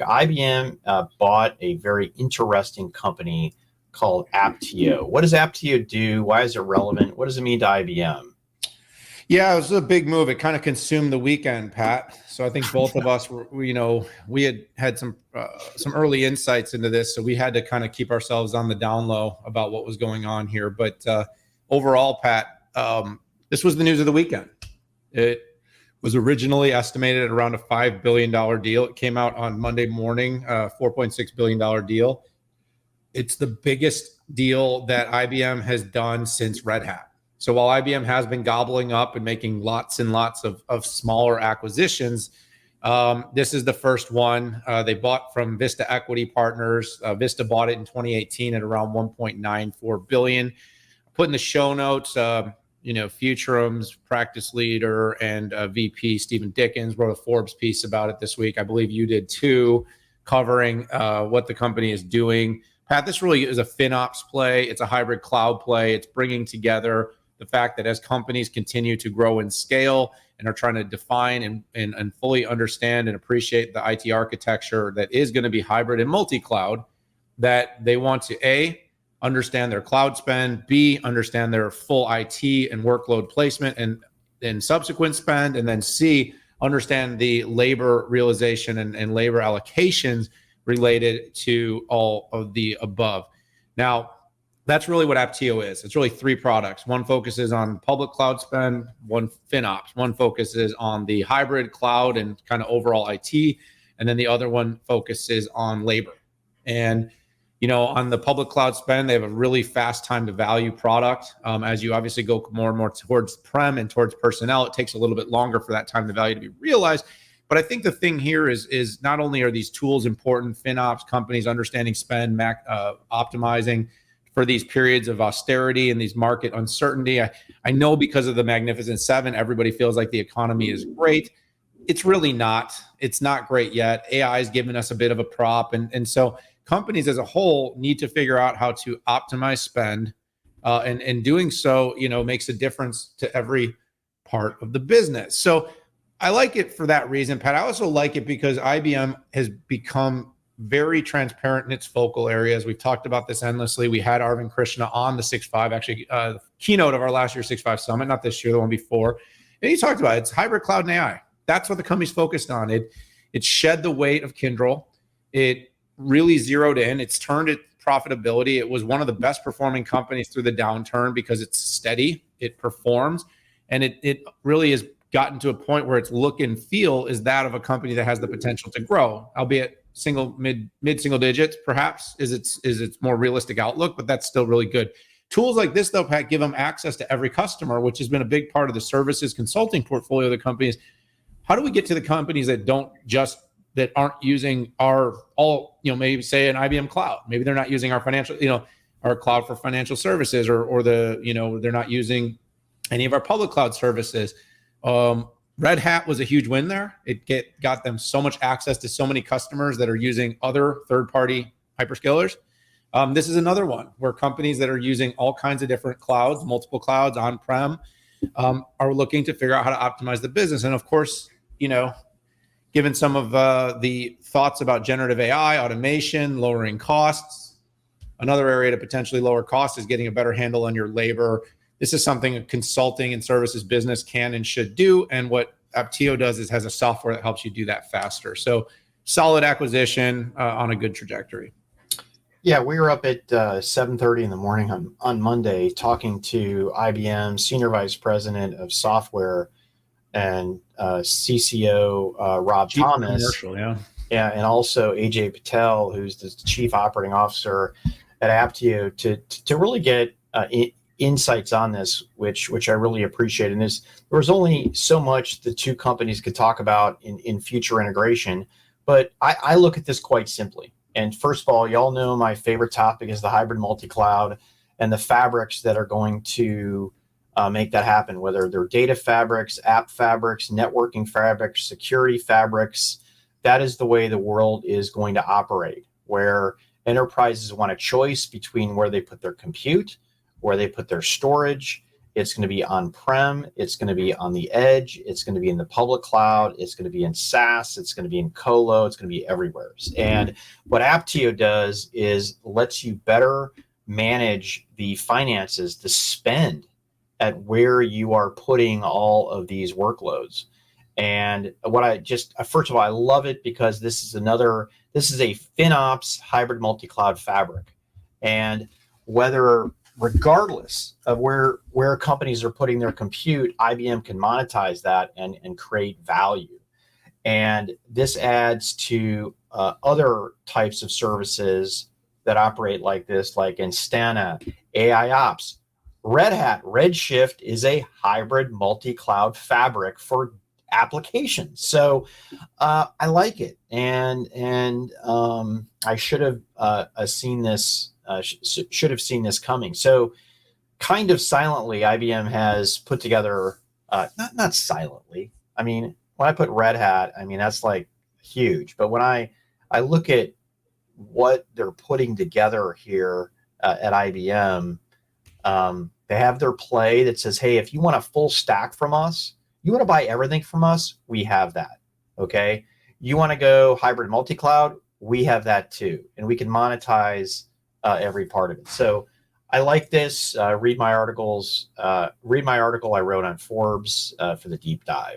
IBM bought a very interesting company called Aptio. What does Aptio do? Why is it relevant? What does it mean to IBM? Yeah, it was a big move. It kind of consumed the weekend, Pat. So I think both of us were, we had some early insights into this, so we had to kind of keep ourselves on the down low about what was going on here. But overall, Pat, this was the news of the weekend. It was originally estimated at around a $5 billion deal. It came out on Monday morning, $4.6 billion deal. It's the biggest deal that IBM has done since Red Hat. So while IBM has been gobbling up and making lots and lots of smaller acquisitions, this is the first one. They bought from Vista Equity Partners. Vista bought it in 2018 at around $1.94 billion. Put in the show notes, Futurum's practice leader and VP Stephen Dickens wrote a Forbes piece about it this week. I believe you did too, covering what the company is doing. Pat, this really is a FinOps play. It's a hybrid cloud play. It's bringing together the fact that as companies continue to grow and scale and are trying to define and fully understand and appreciate the IT architecture that is going to be hybrid and multi-cloud, that they want to A, understand their cloud spend, B, understand their full IT and workload placement and subsequent spend, and then C, understand the labor realization and labor allocations related to all of the above. Now, that's really what Aptio is. It's really three products. One focuses on public cloud spend, one FinOps, one focuses on the hybrid cloud and kind of overall IT, and then the other one focuses on labor. And on the public cloud spend, they have a really fast time to value product. As you obviously go more and more towards prem and towards personnel, it takes a little bit longer for that time to value to be realized. But I think the thing here is not only are these tools important, FinOps companies understanding spend, optimizing for these periods of austerity and these market uncertainty. I know because of the Magnificent Seven, everybody feels like the economy is great. It's really not. It's not great yet. AI is giving us a bit of a prop. And so companies as a whole need to figure out how to optimize spend. And doing so, makes a difference to every part of the business. So I like it for that reason, Pat. I also like it because IBM has become very transparent in its focal areas. We've talked about this endlessly. We had Arvind Krishna on the 6.5, actually, keynote of our last year's 6.5 summit, not this year, the one before. And he talked about it. It's hybrid cloud and AI. That's what the company's focused on. It shed the weight of Kyndryl. It really zeroed in. It's turned its profitability. It was one of the best performing companies through the downturn because it's steady, it performs, and it really has gotten to a point where its look and feel is that of a company that has the potential to grow, albeit mid single digits, perhaps is its more realistic outlook, but that's still really good. Tools like this, though, Pat, give them access to every customer, which has been a big part of the services consulting portfolio of the companies. How do we get to the companies that aren't using maybe say an IBM cloud? Maybe they're not using our our cloud for financial services, or they're not using any of our public cloud services. Red Hat was a huge win there. It got them so much access to so many customers that are using other third-party hyperscalers. This is another one where companies that are using all kinds of different clouds, multiple clouds on-prem, are looking to figure out how to optimize the business. And of course, given some of the thoughts about generative AI, automation, lowering costs, another area to potentially lower costs is getting a better handle on your labor. This is something a consulting and services business can and should do. And what Aptio does is has a software that helps you do that faster. So solid acquisition on a good trajectory. Yeah, we were up at 7:30 in the morning on Monday talking to IBM Senior Vice President of Software and CCO Rob Chief Thomas. Commercial, yeah, and also AJ Patel, who's the Chief Operating Officer at Aptio, to really get insights on this, which I really appreciate. And there was only so much the two companies could talk about in future integration, but I look at this quite simply. And first of all, y'all know my favorite topic is the hybrid multi-cloud and the fabrics that are going to make that happen, whether they're data fabrics, app fabrics, networking fabrics, security fabrics. That is the way the world is going to operate, where enterprises want a choice between where they put their compute, where they put their storage. It's going to be on-prem. It's going to be on the edge. It's going to be in the public cloud. It's going to be in SaaS. It's going to be in colo. It's going to be everywhere. And what Aptio does is lets you better manage the finances, the spend at where you are putting all of these workloads. And first of all, I love it because this is a FinOps hybrid multi-cloud fabric. And regardless of where companies are putting their compute, IBM can monetize that and create value. And this adds to other types of services that operate like this, like Instana, AI Ops. Red Hat, Redshift is a hybrid multi-cloud fabric for applications. So I like it, and I should have seen this. Should have seen this coming. So, kind of silently, IBM has put together. Not silently. I mean, when I put Red Hat, I mean that's like huge. But when I look at what they're putting together here at IBM, they have their play that says, "Hey, if you want a full stack from us, you want to buy everything from us, we have that. Okay, you want to go hybrid multi-cloud, we have that too, and we can monetize every part of it." So I like this. Read my articles. Read my article I wrote on Forbes for the deep dive.